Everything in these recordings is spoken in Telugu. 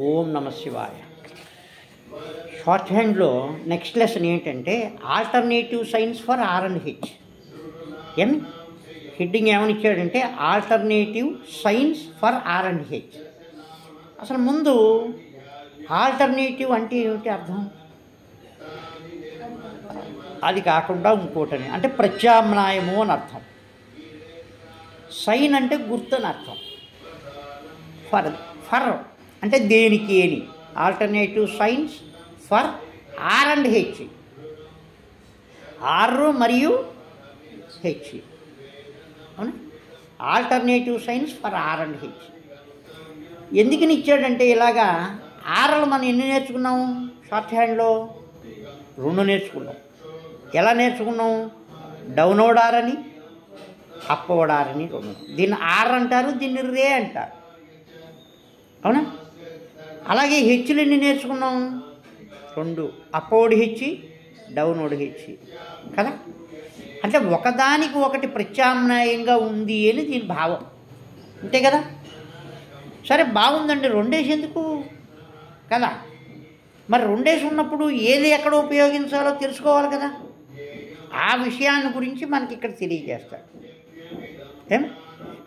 ఓం నమ శివాయ. షార్ట్ హ్యాండ్లో నెక్స్ట్ లెసన్ ఏంటంటే alternative signs for R and H. ఏమి హెడ్డింగ్ ఏమని ఇచ్చాడంటే alternative signs for R and H. అసలు ముందు ఆల్టర్నేటివ్ అంటే ఏమిటి అర్థం? అది కాకుండా ఇంకోటని అంటే ప్రత్యామ్నాయము అని అర్థం. సైన్ అంటే గుర్తు అని అర్థం. ఫర్ ఫర్ అంటే దేనికి అని. Alternative signs for R and H. R మరియు హెచ్. అవునా? Alternative signs for R and H ఎందుకని ఇచ్చాడంటే ఇలాగా ఆర్లు మనం ఎన్ని నేర్చుకున్నాము షార్ట్ హ్యాండ్లో? 2 నేర్చుకున్నాం. ఎలా నేర్చుకున్నాం? డౌన్వర్డ్ ఆర్ అని, అప్వర్డ్ ఆర్ అని 2. దీన్ని ఆర్ అంటారు, దీన్ని రే అంటారు. అవునా? అలాగే హెచ్లు ఎన్ని నేర్చుకున్నాం? 2. అప్వర్డ్ హెచ్, డౌన్వర్డ్ హెచ్ కదా. అంటే ఒకదానికి ఒకటి ప్రత్యామ్నాయంగా ఉంది అని దీని భావం. అంతే కదా. సరే బాగుందండి, 2 ఎందుకు కదా. మరి 2 ఉన్నప్పుడు ఏది ఎక్కడ ఉపయోగించాలో తెలుసుకోవాలి కదా. ఆ విషయాన్ని గురించి మనకి ఇక్కడ తెలియజేస్తాడు. ఏం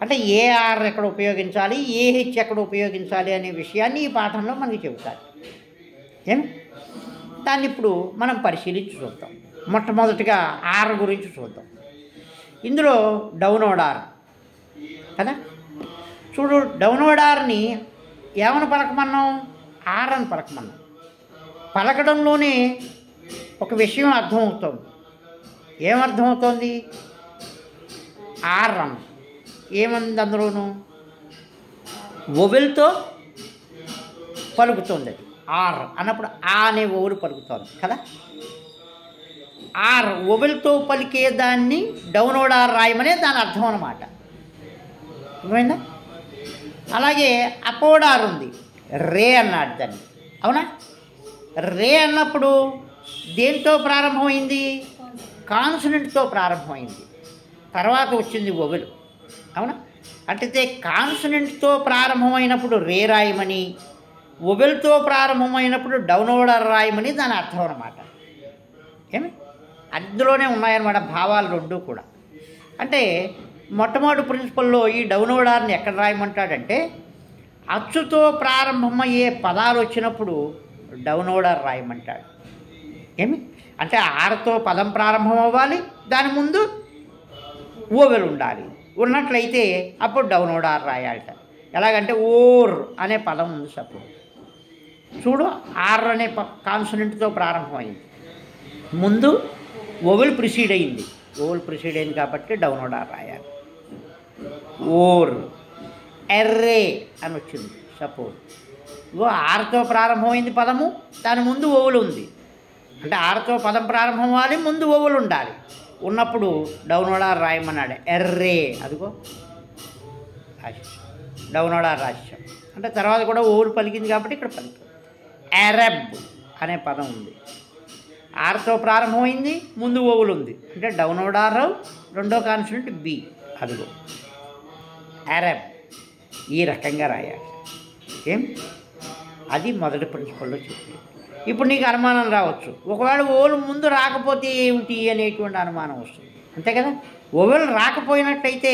అంటే ఏ ఆర్ ఎక్కడ ఉపయోగించాలి, ఏ హెచ్ ఎక్కడ ఉపయోగించాలి అనే విషయాన్ని ఈ పాఠంలో మనకి చెబుతారు. ఏం దాన్ని ఇప్పుడు మనం పరిశీలించి చూద్దాం. మొట్టమొదటిగా ఆర్ గురించి చూద్దాం. ఇందులో డౌన్వర్డ్ ఆర్ కదా. చూడు, డౌన్వర్డ్ ఆర్ని ఏమని పలకమన్నాం? ఆర్ అని పలకమన్నాం. పలకడంలోనే ఒక విషయం అర్థమవుతుంది. ఏమర్థమవుతోంది? ఆర్ అన్న ఏమంది అందులోను వొవెల్తో పలుకుతుంది. అది ఆర్ అన్నప్పుడు ఆ అనే ఓవెల్ పలుకుతోంది కదా. ఆర్ వొవెల్తో పలికే దాన్ని డౌన్వర్డ్ ఆర్ రాయమనే దాని అర్థం అన్నమాట. అర్థమైందా? అలాగే అప్వర్డ్ ఆర్ ఉంది, రే అన్నాడు దాన్ని. అవునా? రే అన్నప్పుడు దేనితో ప్రారంభమైంది? కాన్సనెంట్తో ప్రారంభమైంది. తర్వాత వచ్చింది వొవెల్. అవునా? అంటే కాన్సనెంట్తో ప్రారంభమైనప్పుడు రే రాయమని, వొవెల్తో ప్రారంభమైనప్పుడు డౌన్వర్డ్ ఆర్ రాయమని దాని అర్థం అన్నమాట. ఏమి అందులోనే ఉన్నాయన్నమాట భావాలు 2 కూడా. అంటే మొట్టమొదటి ప్రిన్సిపల్లో ఈ డౌన్వర్డ్ ఆర్ని ఎక్కడ రాయమంటాడంటే అచ్చుతో ప్రారంభమయ్యే పదాలు వచ్చినప్పుడు డౌన్వర్డ్ ఆర్ రాయమంటాడు. ఏమి అంటే ఆర్తో పదం ప్రారంభం అవ్వాలి, దాని ముందు ఓవెల్ ఉండాలి. ఉన్నట్లయితే అప్పుడు డౌన్వర్డ్ ఆర్ రాయాలట. ఎలాగంటే ఓర్ అనే పదం ఉంది. సపోజ్ చూడు, ఆర్ అనే కాన్సనెంట్తో ప్రారంభమైంది, ముందు ఓవెల్ ప్రిసీడ్ అయింది. ఓవెల్ ప్రిసీడ్ అయింది కాబట్టి డౌన్వర్డ్ ఆర్ రాయాలి. ఓర్ ఎర్రే అని వచ్చింది. సపోజ్ ఆర్తో ప్రారంభమైంది పదము, దాని ముందు ఓవెల్ ఉంది. అంటే ఆర్తో పదం ప్రారంభం అవ్వాలి, ముందు ఓవెల్ ఉండాలి. ఉన్నప్పుడు డౌన్వర్డ్ ఆర్ రాయమన్నాడు. ఎర్రే, అదిగో రాశాం, డౌన్వర్డ్ ఆర్ రాశాం. అంటే తర్వాత కూడా ఓవెల్ పలికింది కాబట్టి ఇక్కడ పలికి. అరబ్ అనే పదం ఉంది, ఆర్తో ప్రారంభమైంది, ముందు ఓవెల్ ఉంది. అంటే డౌన్వర్డ్ ఆర్, రెండో కాన్సనెంట్ బి, అదిగో అరబ్. ఈ రకంగా రాయాలి. ఏం అది మొదటి ప్రిన్సిపల్లో చెప్పి. ఇప్పుడు నీకు అనుమానం రావచ్చు, ఒకవేళ ఓవెల్ ముందు రాకపోతే ఏమిటి అనేటువంటి అనుమానం వస్తుంది. అంతే కదా. ఓవెల్ రాకపోయినట్టయితే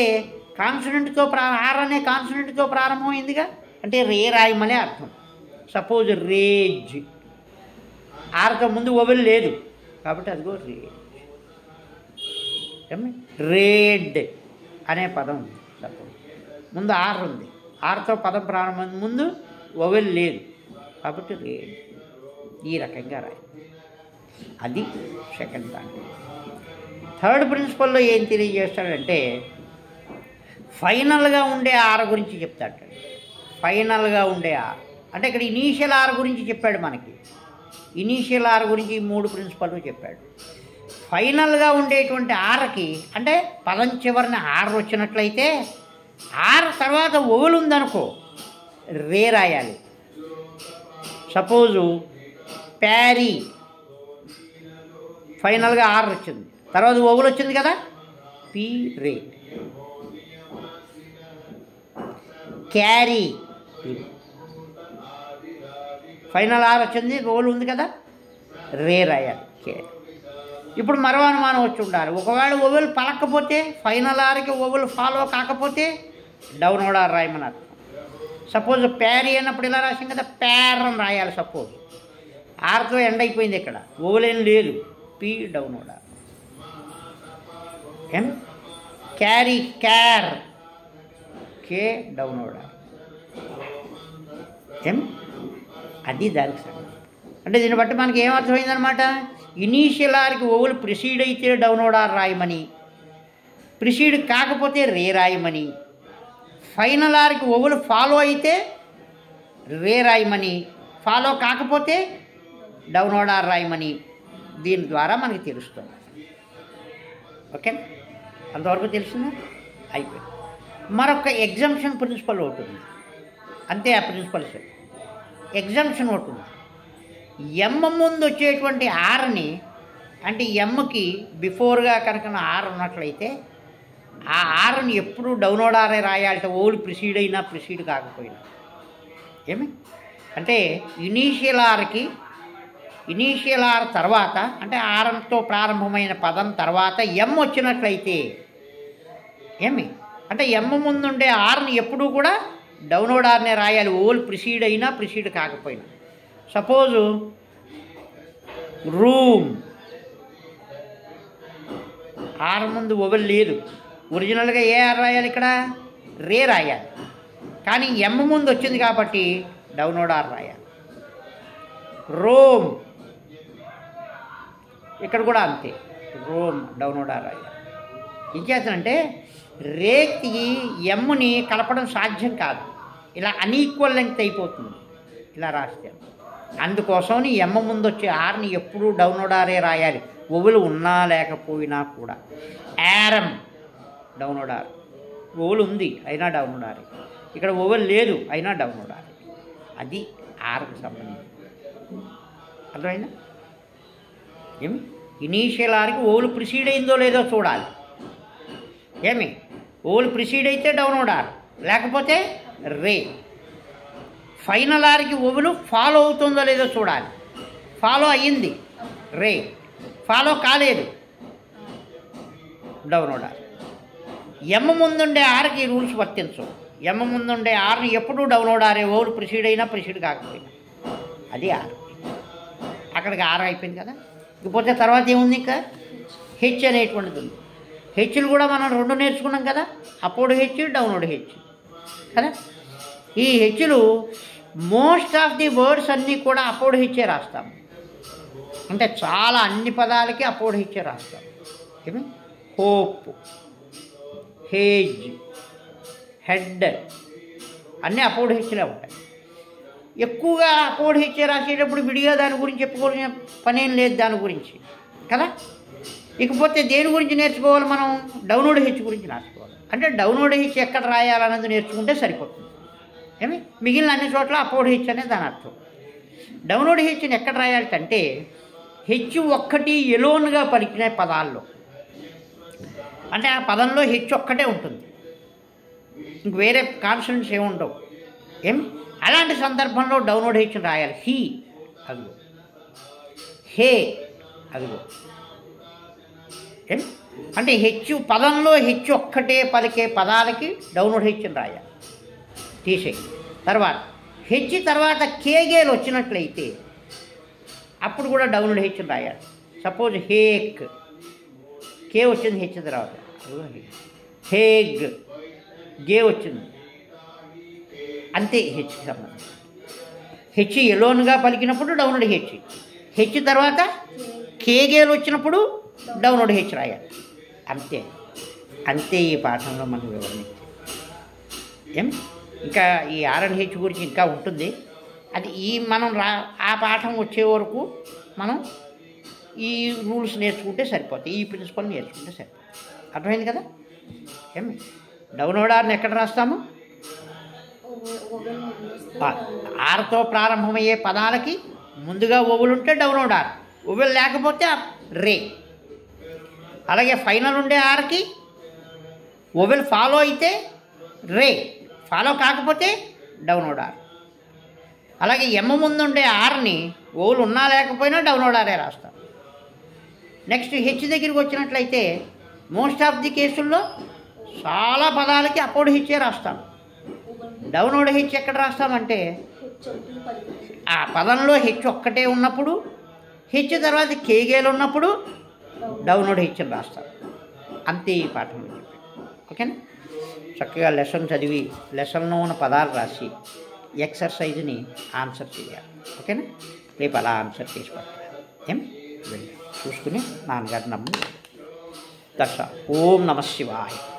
కాన్సనెంట్తో ఆర్ అనే కాన్సనెంట్తో ప్రారంభమైందిగా, అంటే రే రాయమనే అర్థం. సపోజ్ రేజ్, ఆర్తో ముందు ఓవెల్ లేదు కాబట్టి అదిగో రేజ్. రేడ్ అనే పదం ఉంది. సపోజ్ ముందు ఆర్ ఉంది, ఆర్తో పదం ప్రారంభం, ముందు ఓవెల్ లేదు కాబట్టి రేడ్. ఈ రకంగా రాయి. అది సెకండ్ దాంట్లో. థర్డ్ ప్రిన్సిపల్లో ఏం తెలియజేస్తాడంటే ఫైనల్గా ఉండే ఆర్ గురించి చెప్తాడు. ఫైనల్గా ఉండే ఆర్ అంటే ఇక్కడ ఇనీషియల్ ఆర్ గురించి చెప్పాడు మనకి. ఇనీషియల్ ఆర్ గురించి 3 ప్రిన్సిపల్ చెప్పాడు. ఫైనల్గా ఉండేటువంటి ఆర్కి అంటే పదం చివరిని ఆర్ వచ్చినట్లయితే ఆర్ తర్వాత ఓవెల్ ఉందనుకో రే రాయాలి. సపోజు ప్యారీ, ఫైనల్గా ఆర్ వచ్చింది, తర్వాత ఓవెల్ వచ్చింది కదా, P ray. Carry final R వచ్చింది, ఓవెల్ ఉంది కదా, రే రాయాలి కే. ఇప్పుడు మరో అనుమానం వచ్చి ఉండాలి, ఒకవేళ ఓవెల్ పలకపోతే, ఫైనల్ ఆర్కి ఓవెల్ ఫాలో కాకపోతే డౌన్వర్డ్ ఆర్ రాయమని అర్థం. సపోజ్ ప్యారీ అన్నప్పుడు ఇలా రాసాం కదా, ప్యార్ అని రాయాలి. సపోజ్ ఆర్తో ఎండ్ అయిపోయింది, ఇక్కడ ఓవెల్ ఏం లేదు, పి డౌన్వర్డ్ ఆర్. ఏం క్యారీ క్యార్, కే డౌన్వర్డ్ ఆర్. ఏం అది దానికి సంగతి. అంటే దీన్ని బట్టి మనకి ఏమర్థమైందనమాట, ఇనీషియల్ ఆర్కి ఓవెల్ ప్రిసీడ్ అయితే డౌన్వర్డ్ ఆర్ రాయమని, ప్రిసీడ్ కాకపోతే రే రాయమని, ఫైనల్ ఆర్కి ఓవెల్ ఫాలో అయితే రే రాయమని, ఫాలో కాకపోతే డౌన్వర్డ్ ఆర్ రాయమని దీని ద్వారా మనకి తెలుస్తుంది. ఓకే, అంతవరకు తెలిసిందా? అయిపోయింది. మరొక ఎగ్జంప్షన్ ప్రిన్సిపల్ ఉంటుంది, అంతే. ఆ ప్రిన్సిపల్స్ ఎగ్జంప్షన్ ఉంటుంది. ఎమ్ ముందు వచ్చేటువంటి ఆర్ని, అంటే ఎమ్కి బిఫోర్గా కనుక ఆర్ ఉన్నట్లయితే ఆ ఆర్ని ఎప్పుడు డౌన్వర్డ్ ఆరే రాయాలి, ఓవెల్ ప్రిసీడ్ అయినా ప్రిసీడ్ కాకపోయినా. ఏమి అంటే ఇనీషియల్ ఆర్ తర్వాత, అంటే ఆర్తో ప్రారంభమైన పదం తర్వాత ఎమ్ వచ్చినట్లయితే, ఏమి అంటే ఎమ్ ముందుండే ఆర్ని ఎప్పుడూ కూడా డౌన్వర్డ్ ఆర్నే రాయాలి, ఓవెల్ ప్రిసీడ్ అయినా ప్రిసీడ్ కాకపోయినా. సపోజు రూమ్, ఆర్ ముందు ఓవెల్ లేదు, ఒరిజినల్గా ఏ ఆర్ రాయాలి, ఇక్కడ రే రాయాలి. కానీ ఎమ్ ముందు వచ్చింది కాబట్టి డౌన్వర్డ్ ఆర్ రాయాలి. రోమ్, ఇక్కడ కూడా అంతే, రోమ్ డౌన్వర్డ్ ఆర్ రాయాలి. ఏం చేస్తానంటే రేకి ఎమ్ని కలపడం సాధ్యం కాదు, ఇలా అన్ఈక్వల్ లెంగ్త్ అయిపోతుంది ఇలా రాస్తే. అందుకోసం ఎమ్మ ముందు వచ్చే ఆర్ని ఎప్పుడూ డౌన్వర్డ్ ఆరే రాయాలి, ఓవెల్ ఉన్నా లేకపోయినా కూడా. యారమ్ డౌన్వర్డ్ ఆర్, ఓవెల్ ఉంది అయినా డౌన్వర్డ్ ఆర్, ఇక్కడ ఓవెల్ లేదు అయినా డౌన్వర్డ్ ఆర్. అది ఆర్కి సంబంధించి. అర్థమైందా? ఏమి ఇనీషియల్ ఆర్కి ఓవెల్ ప్రిసీడ్ అయిందో లేదో చూడాలి. ఏమి ఓవెల్ ప్రిసీడ్ అయితే డౌన్వర్డ్ ఆర్, లేకపోతే రే. ఫైనల్ ఆర్కి ఓవెల్ ఫాలో అవుతుందో లేదో చూడాలి. ఫాలో అయ్యింది రే, ఫాలో కాలేదు డౌన్వర్డ్ ఆర్. ఎమ్ ముందుండే ఆర్కి రూల్స్ వర్తించవు. ఎమ్ ముందుండే ఆర్ని ఎప్పుడూ డౌన్వర్డ్ ఆరే, ఓవెల్ ప్రిసీడ్ అయినా ప్రిసీడ్ కాకపోయినా. అది ఆర్. అక్కడికి ఆర్ అయిపోయింది కదా. ఇకపోతే తర్వాత ఏముంది, ఇంకా హెచ్ అనేటువంటిది ఉంది. హెచ్లు కూడా మనం రెండు నేర్చుకున్నాం కదా, అపోర్డ్ హెచ్, డౌన్వర్డ్ హెచ్ కదా. ఈ హెచ్లు మోస్ట్ ఆఫ్ ది వర్డ్స్ అన్నీ కూడా అపోర్డ్ హెచ్చే రాస్తాం. అంటే చాలా అన్ని పదాలకి అపోర్డ్ హెచ్చే రాస్తాం. ఏమి హోప్, హేజ్, హెడ్ అన్నీ అపోర్డ్ హెచ్లే ఉంటాయి. ఎక్కువగా అపోర్డ్ హెచ్చే రాసేటప్పుడు విడిగా దాని గురించి చెప్పుకోవాల్సిన పనేం లేదు దాని గురించి కదా. ఇకపోతే దేని గురించి నేర్చుకోవాలి మనం, డౌన్వర్డ్ హెచ్ గురించి నేర్చుకోవాలి. అంటే డౌన్వర్డ్ హెచ్ ఎక్కడ రాయాలన్నది నేర్చుకుంటే సరిపోతుంది. ఏమి మిగిలిన అన్ని చోట్ల అపోర్డ్ హెచ్ అనేది దాని అర్థం. డౌన్వర్డ్ హెచ్ని ఎక్కడ రాయాలంటే హెచ్ ఒక్కటి ఎలోన్గా పలికిన పదాల్లో, అంటే ఆ పదంలో హెచ్ ఒక్కటే ఉంటుంది, ఇంక వేరే కాన్సనెంట్స్ ఏముండవు. ఏం అలాంటి సందర్భంలో డౌన్వర్డ్ హెచ్ని రాయాలి. హీ అదిగో, హే అదిగో. ఏం అంటే హెచ్ పదంలో హెచ్ ఒక్కటే పలికే పదాలకి డౌన్వర్డ్ హెచ్ని రాయాలి, తీసేయి. తర్వాత హెచ్ తర్వాత కేగేలు వచ్చినట్లయితే అప్పుడు కూడా డౌన్వర్డ్ హెచ్ని రాయాలి. సపోజ్ హేక్, కే వచ్చింది హెచ్ తర్వాత, హేగ్ గే వచ్చింది, అంతే హెచ్కి సంబంధించి. హెచ్ ఎలోన్గా పలికినప్పుడు డౌన్వర్డ్ హెచ్, హెచ్ తర్వాత కేగేలు వచ్చినప్పుడు డౌన్వర్డ్ హెచ్ రాయాలి. అంతే అంతే ఈ పాఠంలో మనం వివరించాం. ఏం ఇంకా ఈ ఆర్ఎన్హెచ్ గురించి ఇంకా ఉంటుంది. అది మనం ఆ పాఠం వచ్చే వరకు మనం ఈ రూల్స్ నేర్చుకుంటే సరిపోతాయి, ఈ ప్రిన్సిపల్ నేర్చుకుంటే సరిపోతుంది. అర్థమైంది కదా. ఏమి డౌన్వర్డ్ ఆర్ని ఎక్కడ రాస్తాము, ఆర్తో ప్రారంభమయ్యే పదాలకి ముందుగా ఓవెల్ ఉంటే డౌన్వర్డ్ ఆర్, ఓవెల్ లేకపోతే రే. అలాగే ఫైనల్ ఉండే ఆర్కి ఓవెల్ ఫాలో అయితే రే, ఫాలో కాకపోతే డౌన్వర్డ్ ఆర్. అలాగే ఎమ్మ ముందుండే ఆర్ని ఓలు ఉన్నా లేకపోయినా డౌన్లోడ్ ఆరే రాస్తాం. నెక్స్ట్ హెచ్ దగ్గరికి వచ్చినట్లయితే మోస్ట్ ఆఫ్ ది కేసుల్లో చాలా పదాలకి అపోడ్ హెచ్చే రాస్తాం. డౌన్లోడ్ హెచ్ ఎక్కడ రాస్తామంటే ఆ పదంలో హెచ్ ఒక్కటే ఉన్నప్పుడు, హెచ్ తర్వాత కేగేలు ఉన్నప్పుడు డౌన్లోడ్ హెచ్ అని రాస్తాం. అంతే ఈ పాఠం చెప్పి. ఓకేనా? చక్కగా లెసన్ చదివి లెసన్లో ఉన్న పదాలు రాసి ఎక్సర్సైజ్ని ఆన్సర్ చేయాలి. ఓకేనా? రేపు అలా ఆన్సర్ చేసి పట్టాలి. ఏం వెళ్ళి చూసుకుని నాన్నగారు నమ్ము. దర్శ ఓం నమ శివాయ.